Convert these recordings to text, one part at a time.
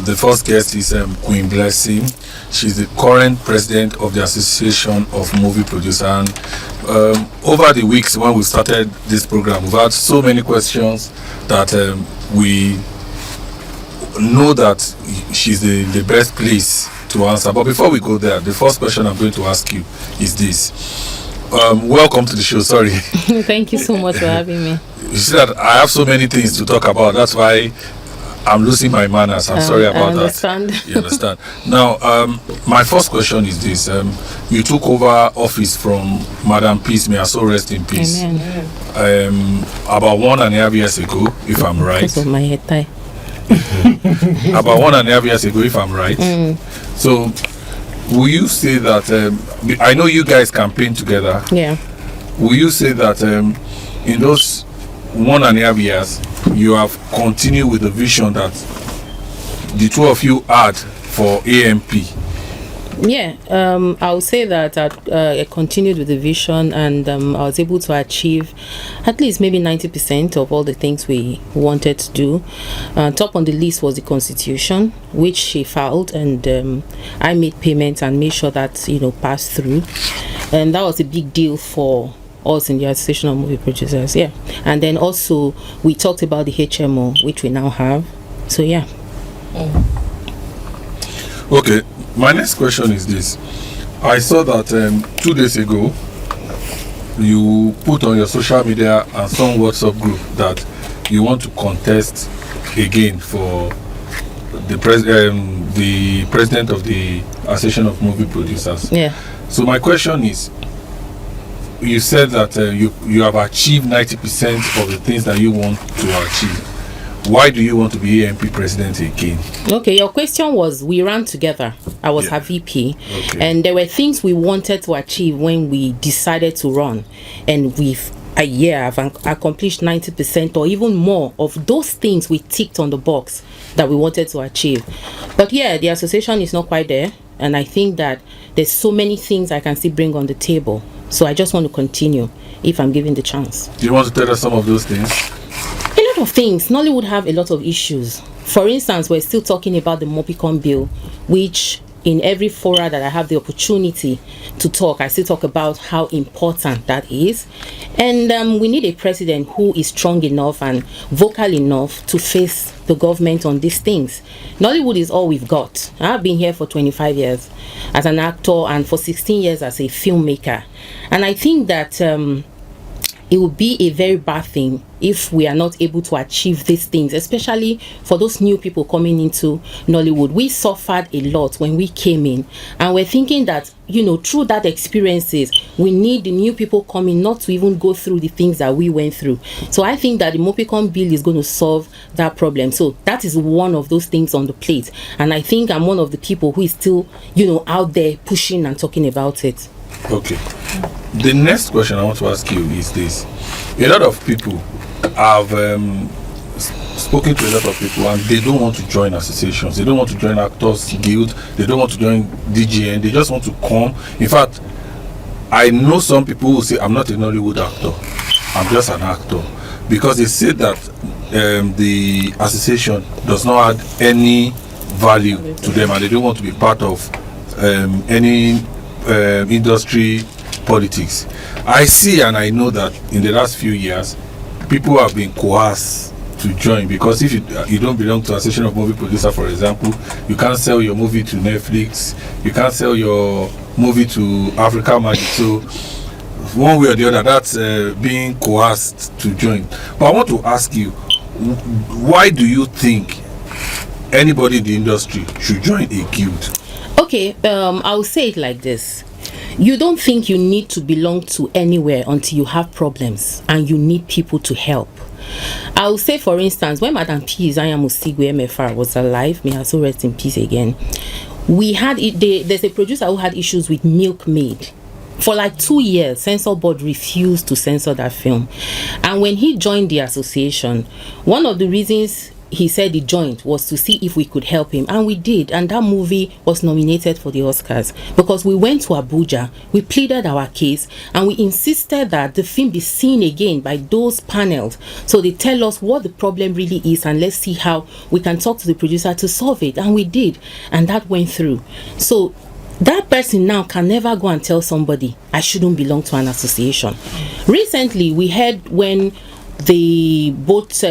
The first guest is Queen Blessing. She's the current president of the Association of Movie Producers. And over the weeks when we started this program, we've had so many questions that we know that she's the best place to answer. But before we go there, the first question I'm going to ask you is this. Welcome to the show. Sorry. Thank you so much for having me. You see that I have so many things to talk about. That's why I'm losing my manners. I'm sorry about that. You understand? Now, my first question is this. You took over office from Madam Peace, may her soul rest in peace. Amen. About 1.5 years ago, if I'm right. Because of my head tie. About 1.5 years ago, if I'm right. So, will you say that, I know you guys campaign together. Yeah. Will you say that in those 1.5 years, you have continued with the vision that the two of you had for AMP? Yeah, I would say that I continued with the vision, and I was able to achieve at least maybe 90% of all the things we wanted to do. Top on the list was the Constitution, which she filed, and I made payments and made sure that passed through, and that was a big deal for us in the Association of Movie Producers. Yeah, and then also we talked about the HMO, which we now have. So yeah. Okay. My next question is this. I saw that 2 days ago, you put on your social media and some WhatsApp group that you want to contest again for the president of the Association of Movie Producers. Yeah. So my question is, you said that you have achieved 90% of the things that you want to achieve. Why do you want to be AMP president again? Okay, your question was, we ran together. I was her VP, and there were things we wanted to achieve when we decided to run, and I've accomplished 90% or even more of those things we ticked on the box that we wanted to achieve. But yeah, the association is not quite there, and I think that there's so many things I can still bring on the table. So I just want to continue if I'm given the chance. Do you want to tell us some of those things? A lot of things. Nollywood have a lot of issues. For instance, we're still talking about the Mopicon bill, which in every fora that I have the opportunity to talk, I still talk about how important that is. And we need a president who is strong enough and vocal enough to face the government on these things. Nollywood is all we've got. I've been here for 25 years as an actor and for 16 years as a filmmaker. And I think that it would be a very bad thing if we are not able to achieve these things, especially for those new people coming into Nollywood. We suffered a lot when we came in, and we're thinking that, through that experiences, we need the new people coming not to even go through the things that we went through. So I think that the Mopicon bill is going to solve that problem. So that is one of those things on the plate. And I think I'm one of the people who is still, out there pushing and talking about it. Okay. The next question I want to ask you is this. A lot of people have spoken to a lot of people, and they don't want to join associations. They don't want to join Actors Guild. They don't want to join DGN. They just want to come. In fact, I know some people who say, I'm not a Nollywood actor. I'm just an actor. Because they say that the association does not add any value to them, and they don't want to be part of any industry politics. I see and I know that in the last few years, people have been coerced to join, because if you don't belong to Association of Movie Producers, for example, you can't sell your movie to Netflix, you can't sell your movie to Africa Magic. So one way or the other, that's being coerced to join. But I want to ask you, why do you think anybody in the industry should join a guild? Okay, I'll say it like this. You don't think you need to belong to anywhere until you have problems and you need people to help. I will say, for instance, when Madam P. Isaiah Musigwe MFR was alive, may her soul rest in peace again, there's a producer who had issues with Milkmaid. For like 2 years, Censor Board refused to censor that film. And when he joined the association, one of the reasons he said he joined was to see if we could help him, and we did, and that movie was nominated for the Oscars because we went to Abuja, we pleaded our case, and we insisted that the film be seen again by those panels so they tell us what the problem really is, and let's see how we can talk to the producer to solve it. And we did, and that went through. So that person now can never go and tell somebody I shouldn't belong to an association. Recently we heard when the boat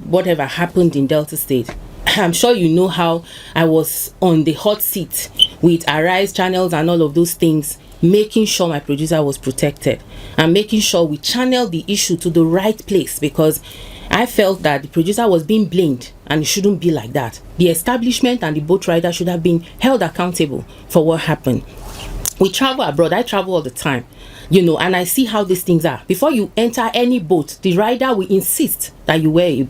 whatever happened in Delta State, I'm sure you know how I was on the hot seat with Arise channels and all of those things, making sure my producer was protected and making sure we channeled the issue to the right place, because I felt that the producer was being blamed, and it shouldn't be like that. The establishment and the boat rider should have been held accountable for what happened. We travel abroad, I travel all the time, and I see how these things are. Before you enter any boat, the rider will insist that you wear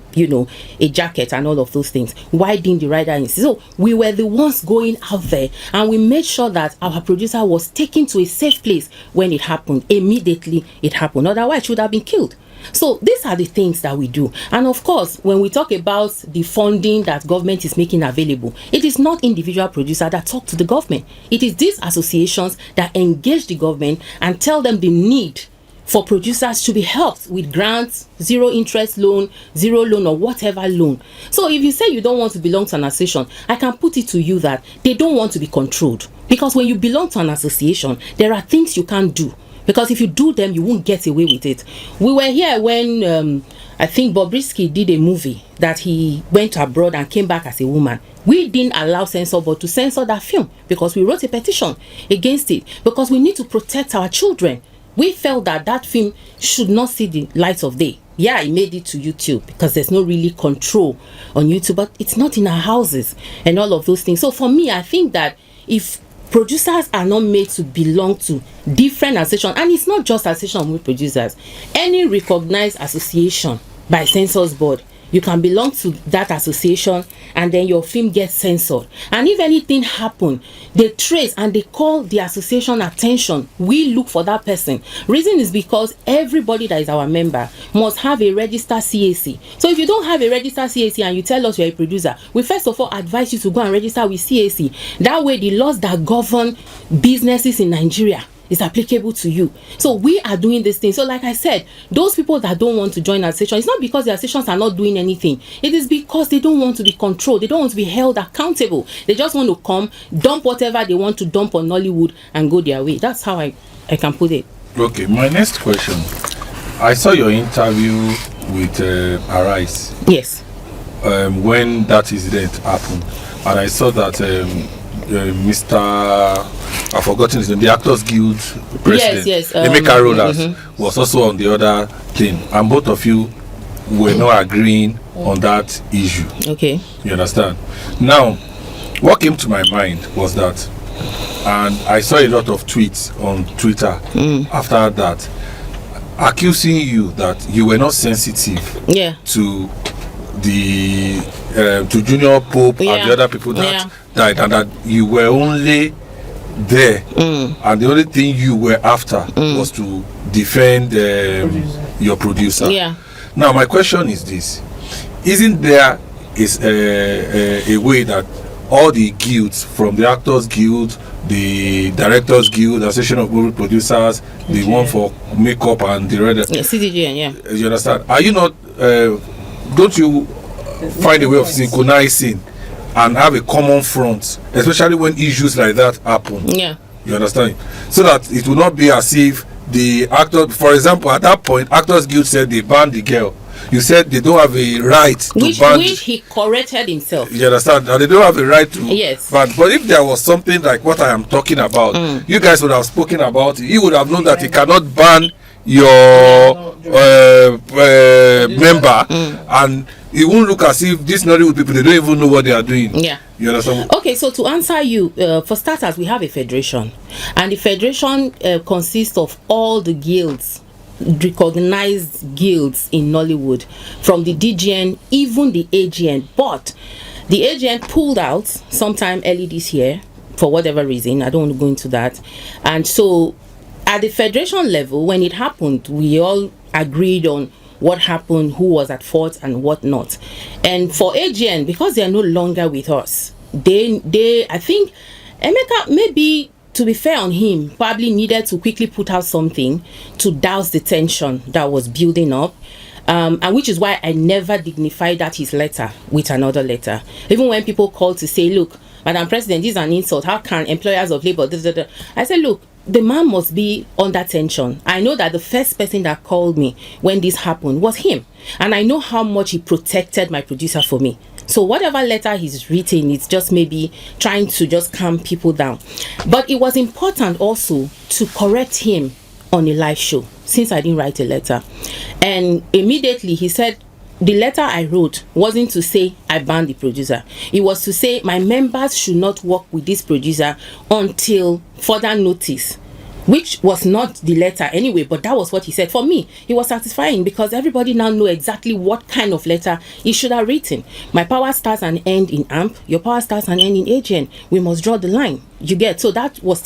a jacket and all of those things. Why didn't the rider insist? So we were the ones going out there, and we made sure that our producer was taken to a safe place when it happened. Immediately it happened, otherwise she would have been killed. So these are the things that we do. And of course, when we talk about the funding that government is making available, it is not individual producers that talk to the government. It is these associations that engage the government and tell them the need for producers to be helped with grants, zero interest loan, zero loan, or whatever loan. So if you say you don't want to belong to an association, I can put it to you that they don't want to be controlled. Because when you belong to an association, there are things you can't do. Because if you do them, you won't get away with it. We were here when I think Bobrisky did a movie that he went abroad and came back as a woman. We didn't allow censor board to censor that film because we wrote a petition against it, because we need to protect our children. We felt that that film should not see the light of day. Yeah, it made it to YouTube because there's no really control on YouTube, but it's not in our houses and all of those things. So for me, I think that if producers are not made to belong to different associations, and it's not just association with producers, any recognized association by censors board, you can belong to that association and then your film gets censored. And if anything happen, they trace and they call the association attention. We look for that person. Reason is because everybody that is our member must have a registered CAC. So if you don't have a registered CAC and you tell us you're a producer, we first of all advise you to go and register with CAC. That way the laws that govern businesses in Nigeria is applicable to you. So we are doing this thing. So like I said, those people that don't want to join our association, it's not because the associations are not doing anything. It is because they don't want to be controlled. They don't want to be held accountable. They just want to come, dump whatever they want to dump on Nollywood and go their way. That's how I can put it. Okay, my next question. I saw your interview with Arise. Yes. When that incident happened. And I saw that Mr. I've forgotten his name, the Actors Guild president, yes, Emeka Rollers, was also on the other thing, and both of you were not agreeing on that issue. Okay. You understand? Now, what came to my mind was that, and I saw a lot of tweets on Twitter after that, accusing you that you were not sensitive to the to Junior Pope and the other people that died, and that you were only there and the only thing you were after was to defend your producer. Now my question is this: isn't there a way that all the guilds, from the Actors Guild, the Directors Guild, Association of Movie Producers, the one for makeup and the other, CDGN, you understand, are you not don't you find a way of synchronizing and have a common front, especially when issues like that happen? You understand? So that it will not be as if the actor, for example, at that point, Actors Guild said they banned the girl. You said they don't have a right to ban. Which he corrected himself. You understand? They don't have a right to. Yes. But if there was something like what I am talking about, you guys would have spoken about it. You would have known that he cannot ban your member, and it won't look as if these Nollywood people, they don't even know what they are doing. You understand? Okay, so to answer you, for starters, we have a federation, and the federation consists of all the guilds, recognized guilds in Nollywood, from the DGN, even the AGN. But the AGN pulled out sometime early this year for whatever reason. I don't want to go into that. And so at the federation level, when it happened, we all agreed on what happened, who was at fault, and what not. And for AGN, because they are no longer with us, they I think Emeka, maybe to be fair on him, probably needed to quickly put out something to douse the tension that was building up. And which is why I never dignified that his letter with another letter. Even when people called to say, look, Madam President, this is an insult. How can employers of labor? I said, look, the man must be under tension. I know that the first person that called me when this happened was him. And I know how much he protected my producer for me. So whatever letter he's written, it's just maybe trying to just calm people down. But it was important also to correct him on a live show, since I didn't write a letter. And immediately he said, the letter I wrote wasn't to say I banned the producer. It was to say my members should not work with this producer until further notice, which was not the letter anyway, but that was what he said. For me, it was satisfying because everybody now know exactly what kind of letter he should have written. My power starts and ends in AMP. Your power starts and ends in AGN. We must draw the line. You get? So that was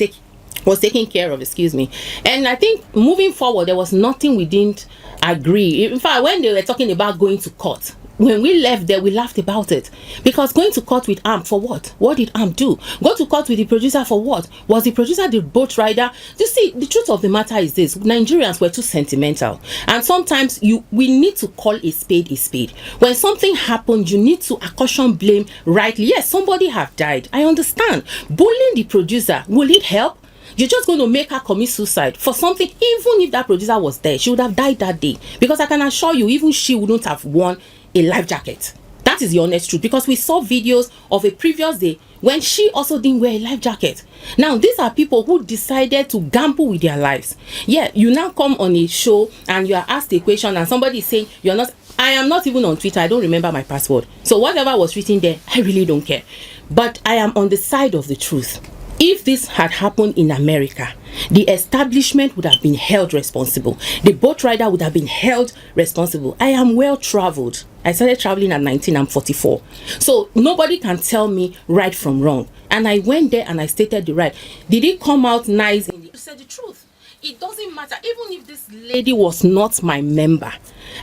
taken care of, excuse me. And I think moving forward, there was nothing we didn't agree. In fact, when they were talking about going to court, when we left there, we laughed about it. Because going to court with AMP for what? What did AMP do? Go to court with the producer for what? Was the producer the boat rider? You see, the truth of the matter is this. Nigerians were too sentimental. And sometimes we need to call a spade a spade. When something happened, you need to caution blame rightly. Yes, somebody have died. I understand. Bullying the producer, will it help? You're just going to make her commit suicide for something. Even if that producer was there, she would have died that day. Because I can assure you, even she wouldn't have worn a life jacket. That is the honest truth. Because we saw videos of a previous day when she also didn't wear a life jacket. Now, these are people who decided to gamble with their lives. Yeah, you now come on a show and you are asked a question and somebody is saying you're not. I am not even on Twitter. I don't remember my password. So whatever was written there, I really don't care. But I am on the side of the truth. If this had happened in America, the establishment would have been held responsible. The boat rider would have been held responsible. I am well traveled. I started traveling at 19. I'm 44. So nobody can tell me right from wrong. And I went there and I stated the right. Did it come out nice? You said the truth. It doesn't matter. Even if this lady was not my member,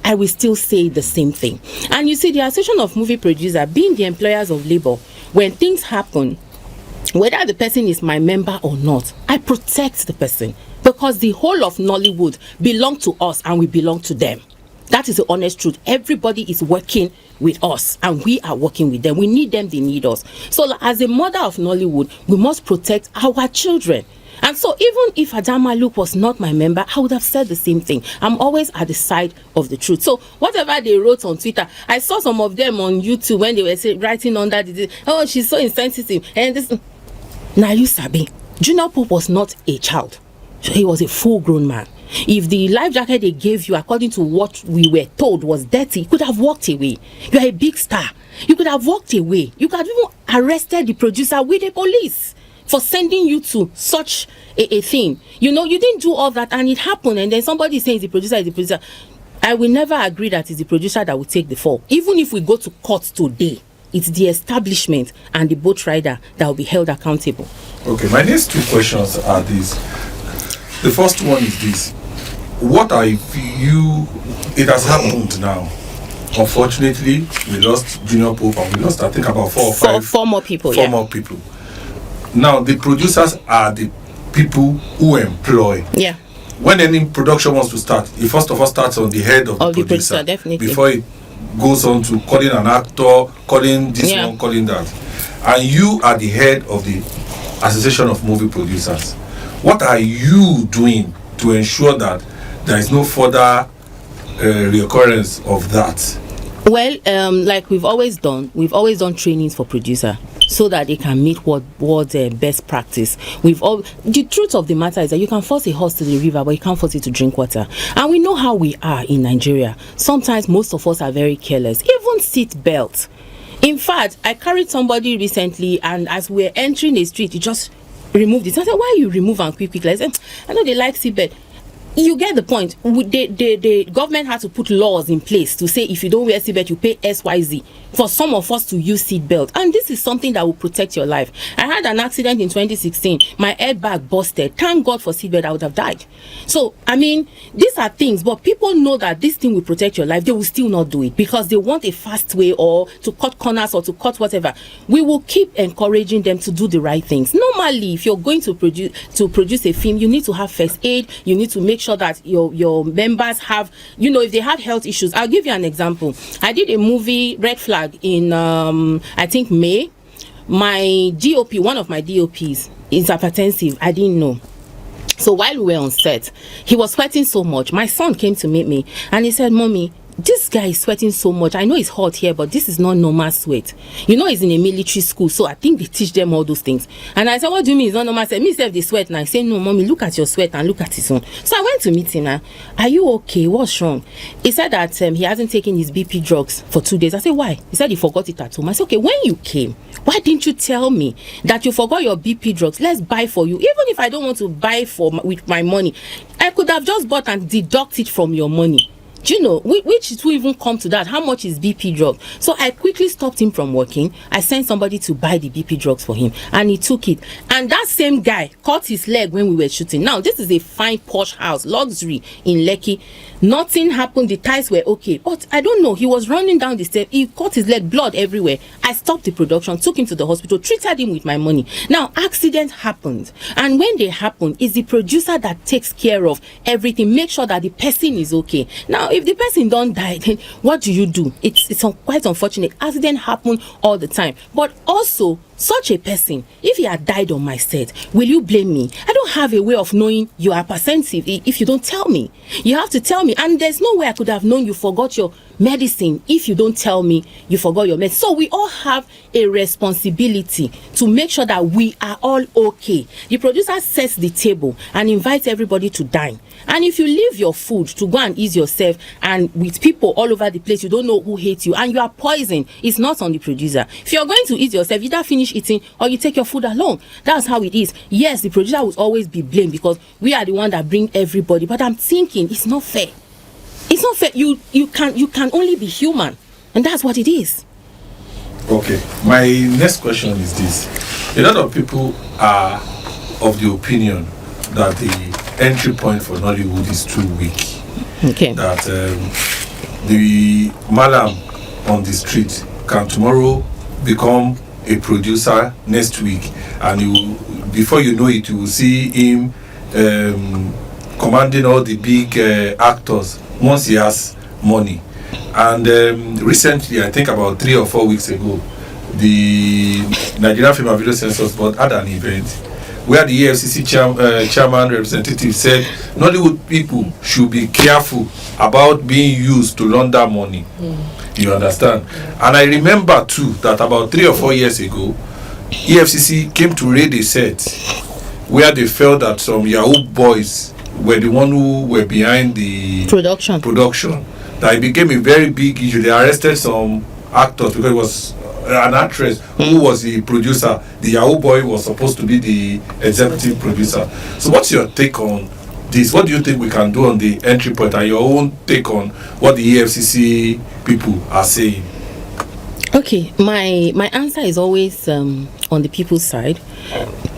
I will still say the same thing. And you see, the Association of Movie Producers, being the employers of labor, when things happen, whether the person is my member or not, I protect the person because the whole of Nollywood belong to us and we belong to them. That is the honest truth. Everybody is working with us and we are working with them. We need them, they need us. So as a mother of Nollywood, we must protect our children. And so even if Adama Luke was not my member, I would have said the same thing. I'm always at the side of the truth. So whatever they wrote on Twitter, I saw some of them on YouTube when they were writing under the, oh, she's so insensitive. And this, now you sabi, Junior Pope was not a child. He was a full-grown man. If the life jacket they gave you, according to what we were told, was dirty, you could have walked away. You are a big star. You could have walked away. You could have even arrested the producer with the police for sending you to such a thing. You know, you didn't do all that and it happened, and then somebody is saying the producer is the producer. I will never agree that it's the producer that will take the fall. Even if we go to court today, it's the establishment and the boat rider that will be held accountable. Okay, my next two questions are these. The first one is this. What are you, it has happened now. Unfortunately, we lost Junior Pope and we lost, I think, about four more people. Now, the producers are the people who employ. Yeah. When any production wants to start, it first of all starts on the head of the producer, definitely. Before it goes on to calling an actor, calling this one, calling that. And you are the head of the Association of Movie Producers. What are you doing to ensure that there is no further recurrence of that? Well, like we've always done trainings for producer so that they can meet what best practice. The truth of the matter is that you can force a horse to the river, but you can't force it to drink water. And we know how we are in Nigeria. Sometimes most of us are very careless. Even seat belts. In fact, I carried somebody recently, and as we're entering the street, he just removed it. I said, why you remove and quickly? I said, I know they like seat belt. You get the point. The government had to put laws in place to say if you don't wear seatbelt, you pay XYZ for some of us to use seatbelt. And this is something that will protect your life. I had an accident in 2016. My airbag busted. Thank God for seatbelt, I would have died. So, I mean, these are things, but people know that this thing will protect your life. They will still not do it because they want a fast way or to cut corners or to cut whatever. We will keep encouraging them to do the right things. Normally, if you're going to produce a film, you need to have first aid. You need to make sure that your members have, if they have health issues. I'll give you an example. I did a movie, Red Flag, in I think May. My DOP, one of my DOPs, is hypertensive. I didn't know. So while we were on set, he was sweating so much. My son came to meet me and he said, "Mommy, this guy is sweating so much. I know it's hot here, but this is not normal sweat. He's in a military school, so I think they teach them all those things." And I said, "What do you mean it's not normal?" I said, "Me self they sweat." And I said, "No, Mommy, look at your sweat and look at his own." So I went to meet him. "Are you okay? What's wrong?" He said that he hasn't taken his BP drugs for 2 days. I said, "Why?" He said he forgot it at home. I said, "Okay, when you came, why didn't you tell me that you forgot your BP drugs? Let's buy for you. Even if I don't want to buy with my money, I could have just bought and deduct it from your money." Do you know, which it will even come to that, how much is BP drug? So I quickly stopped him from working. I sent somebody to buy the BP drugs for him and he took it. And that same guy cut his leg when we were shooting. Now, this is a fine posh house, luxury in Lekki. Nothing happened, the ties were okay. But I don't know, he was running down the stairs, he cut his leg, blood everywhere. I stopped the production, took him to the hospital, treated him with my money. Now, accident happened. And when they happen, it's the producer that takes care of everything, make sure that the person is okay. Now, if the person don't die, then what do you do? It's quite unfortunate. Accident happen all the time. But also, such a person, if he had died on my set, will you blame me? I don't have a way of knowing you are hypersensitive if you don't tell me. You have to tell me. And there's no way I could have known you forgot your medicine if you don't tell me you forgot your medicine. So we all have a responsibility to make sure that we are all okay. The producer sets the table and invites everybody to dine. And if you leave your food to go and eat yourself and with people all over the place, you don't know who hates you and you are poisoned, it's not on the producer. If you're going to eat yourself, either finish eating or you take your food alone. That's how it is. Yes, the producer will always be blamed because we are the one that bring everybody. But I'm thinking it's not fair. It's not fair. You can only be human, and that's what it is. Okay. My next question is this: a lot of people are of the opinion that the entry point for Nollywood is too weak. Okay. That the madam on the street can tomorrow become a producer next week, and before you know it, you will see him commanding all the big actors once he has money. And recently, I think about 3 or 4 weeks ago, the Nigerian Film and Video Censors Board had an event where the EFCC chairman representative said Nollywood people should be careful about being used to launder money. You understand? And I remember too that about 3 or 4 years ago, EFCC came to raid a set where they felt that some Yahoo boys were the one who were behind the production. That it became a very big issue. They arrested some actors because it was an actress who was the producer. The Yahoo boy was supposed to be the executive producer. So what's your take on this? What do you think we can do on the entry point, and your own take on what the EFCC people are saying? Okay, my answer is always on the people's side.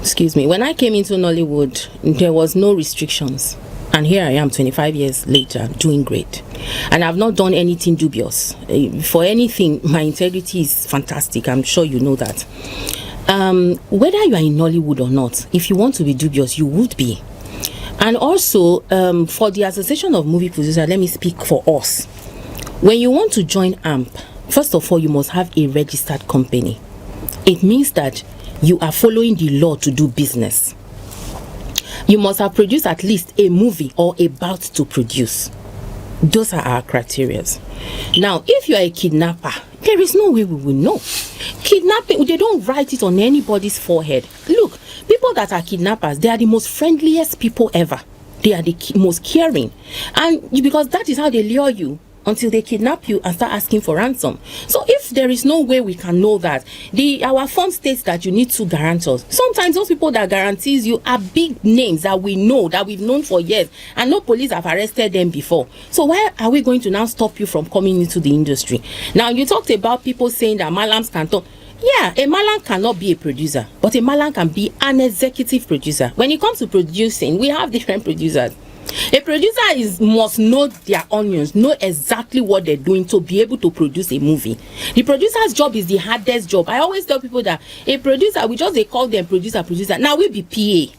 Excuse me. When I came into Nollywood, there was no restrictions. And here I am 25 years later doing great. And I've not done anything dubious. For anything, my integrity is fantastic. I'm sure you know that. Whether you are in Nollywood or not, if you want to be dubious, you would be. And also, for the Association of Movie Producers, let me speak for us. When you want to join AMP, first of all, you must have a registered company. It means that you are following the law to do business. You must have produced at least a movie or about to produce. Those are our criteria. Now, if you are a kidnapper, there is no way we will know. Kidnapping, they don't write it on anybody's forehead. Look, people that are kidnappers, they are the most friendliest people ever. They are the most caring. And because that is how they lure you. until they kidnap you and start asking for ransom. So if there is no way we can know that, our form states that you need 2 guarantors. Sometimes those people that guarantees you are big names that we know, that we've known for years, and no police have arrested them before. So why are we going to now stop you from coming into the industry? Now, you talked about people saying that malams can talk. Yeah, a malam cannot be a producer, but a malam can be an executive producer. When it comes to producing, we have different producers. A producer must know their onions, know exactly what they're doing to be able to produce a movie. The producer's job is the hardest job. I always tell people that a producer, they call them producer. Now we be PA.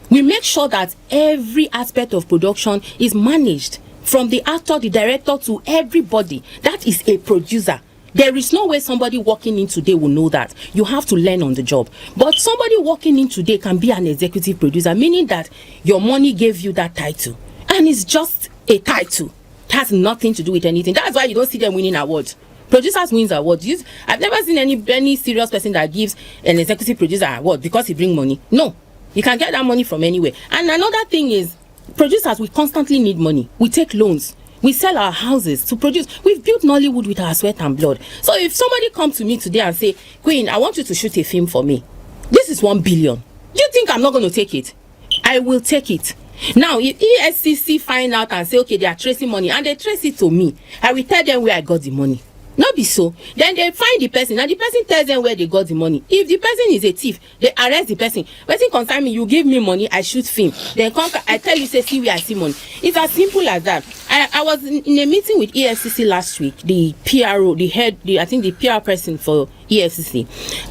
We make sure that every aspect of production is managed, from the actor, the director, to everybody. That is a producer. There is no way somebody walking in today will know that. You have to learn on the job. But somebody walking in today can be an executive producer, meaning that your money gave you that title. And it's just a title. It has nothing to do with anything. That's why you don't see them winning awards. Producers wins awards. I've never seen any serious person that gives an executive producer an award because he brings money. No. You can get that money from anywhere. And another thing is, producers, we constantly need money. We take loans. We sell our houses to produce. We've built Nollywood with our sweat and blood. So if somebody comes to me today and say, Queen, I want you to shoot a film for me. This is 1 billion. Do you think I'm not going to take it? I will take it. Now, if EFCC find out and say, okay, they are tracing money, and they trace it to me, I will tell them where I got the money. Not be so. Then they find the person, and the person tells them where they got the money. If the person is a thief, they arrest the person. Person concern me, you give me money, I shoot film. Then I tell you, say, see where I see money. It's as simple as that. I was in a meeting with EFCC last week, the PRO, I think the PR person for EFCC.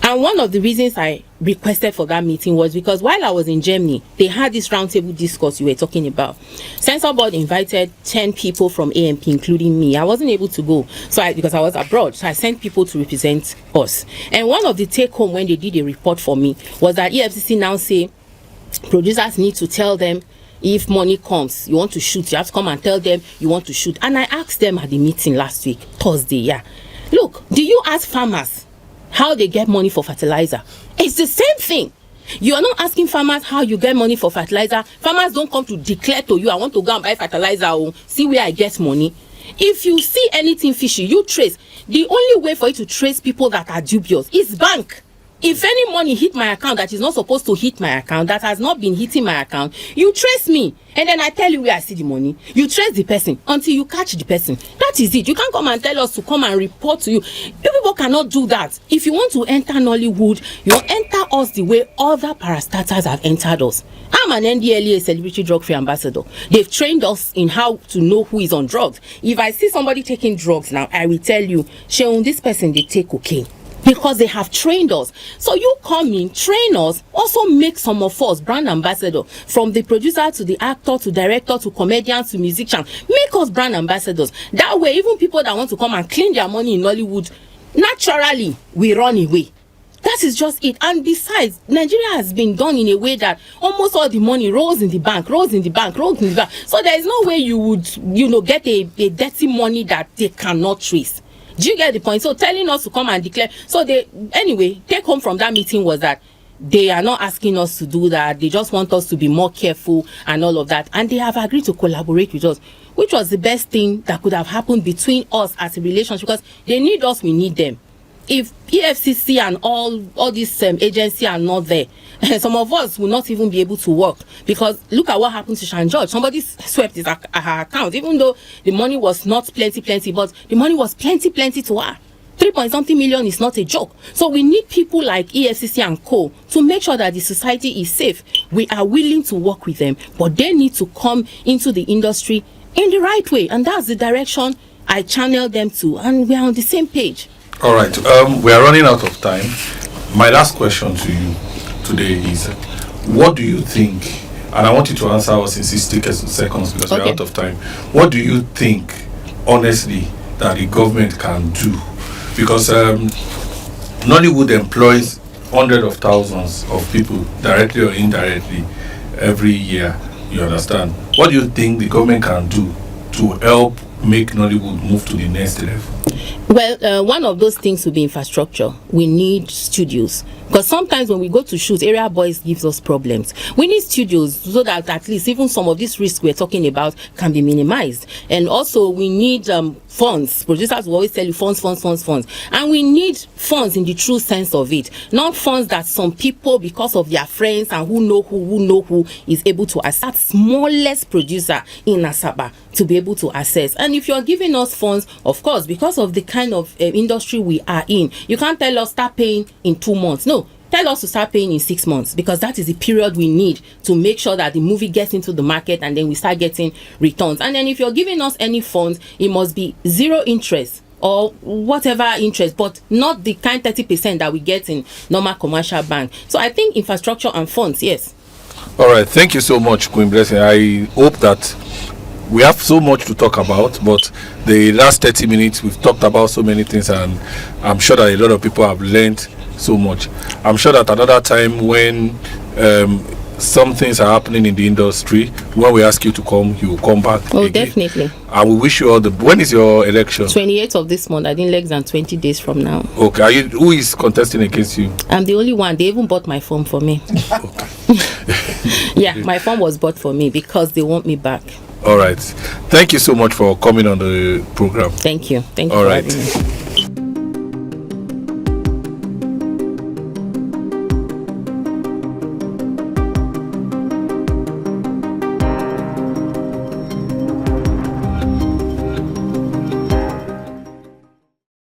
And one of the reasons I requested for that meeting was because while I was in Germany, they had this roundtable discourse you were talking about. Censor board invited 10 people from AMP, including me. I wasn't able to go because I was abroad, so I sent people to represent us. And one of the take home when they did a report for me was that EFCC now say producers need to tell them, if money comes, you want to shoot, you have to come and tell them you want to shoot. And I asked them at the meeting last week, Thursday, look, do you ask farmers how they get money for fertilizer? It's the same thing. You are not asking farmers how you get money for fertilizer. Farmers don't come to declare to you, I want to go and buy fertilizer, or see where I get money. If you see anything fishy, you trace. The only way for you to trace people that are dubious is bank. If any money hit my account that is not supposed to hit my account, that has not been hitting my account, you trace me. And then I tell you where I see the money. You trace the person until you catch the person. That is it. You can't come and tell us to come and report to you. You people cannot do that. If you want to enter Nollywood, you enter us the way other parastatals have entered us. I'm an NDLEA celebrity drug-free ambassador. They've trained us in how to know who is on drugs. If I see somebody taking drugs now, I will tell you, Sheon, this person, they take cocaine. Because they have trained us. So you come in, train us, also make some of us brand ambassador, from the producer to the actor to director to comedians to musicians. Make us brand ambassadors. That way, even people that want to come and clean their money in Nollywood, naturally, we run away. That is just it. And besides, Nigeria has been done in a way that almost all the money rolls in the bank. So there is no way you would, get a dirty money that they cannot trace. Do you get the point? So telling us to come and declare. So take home from that meeting was that they are not asking us to do that. They just want us to be more careful and all of that. And they have agreed to collaborate with us, which was the best thing that could have happened between us as a relationship, because they need us, we need them. If EFCC and all these agencies are not there, some of us will not even be able to work, because look at what happened to Shan George. Somebody swept her account, even though the money was not plenty, but the money was plenty to her. 3-point-something million is not a joke. So we need people like EFCC and co to make sure that the society is safe. We are willing to work with them, but they need to come into the industry in the right way, and that's the direction I channel them to, and we are on the same page. All right, we are running out of time. My last question to you today is, what do you think, and I want you to answer us in 60 seconds because we're out of time. What do you think, honestly, that the government can do? Because Nollywood employs hundreds of thousands of people, directly or indirectly, every year, you understand? What do you think the government can do to help make Nollywood move to the next level? Well, one of those things will be infrastructure. We need studios, because sometimes when we go to shoot, area boys gives us problems. We need studios so that at least even some of these risks we're talking about can be minimized. And also we need funds. Producers will always tell you funds. And we need funds in the true sense of it, not funds that some people, because of their friends and who know who is able to access. That smallest producer in Asaba to be able to access. And if you're giving us funds, of course, because of the kind of industry we are in, you can't tell us start paying in 2 months. No, tell us to start paying in 6 months, because that is the period we need to make sure that the movie gets into the market and then we start getting returns. And then if you're giving us any funds, it must be zero interest or whatever interest, but not the kind 30% that we get in normal commercial bank. So I think infrastructure and funds, yes. All right, thank you so much, Queen Blessing. I hope that we have so much to talk about, but the last 30 minutes we've talked about so many things, and I'm sure that a lot of people have learned so much. I'm sure that another time when some things are happening in the industry, when we ask you to come, you will come back. Oh, again. Definitely. I will wish you all the. When is your election? 28th of this month. I think less than 20 days from now. Okay. Who is contesting against you? I'm the only one. They even bought my form for me. Okay. Yeah, my form was bought for me because they want me back. All right. Thank you so much for coming on the program. Thank you. Thank you all for right. having me.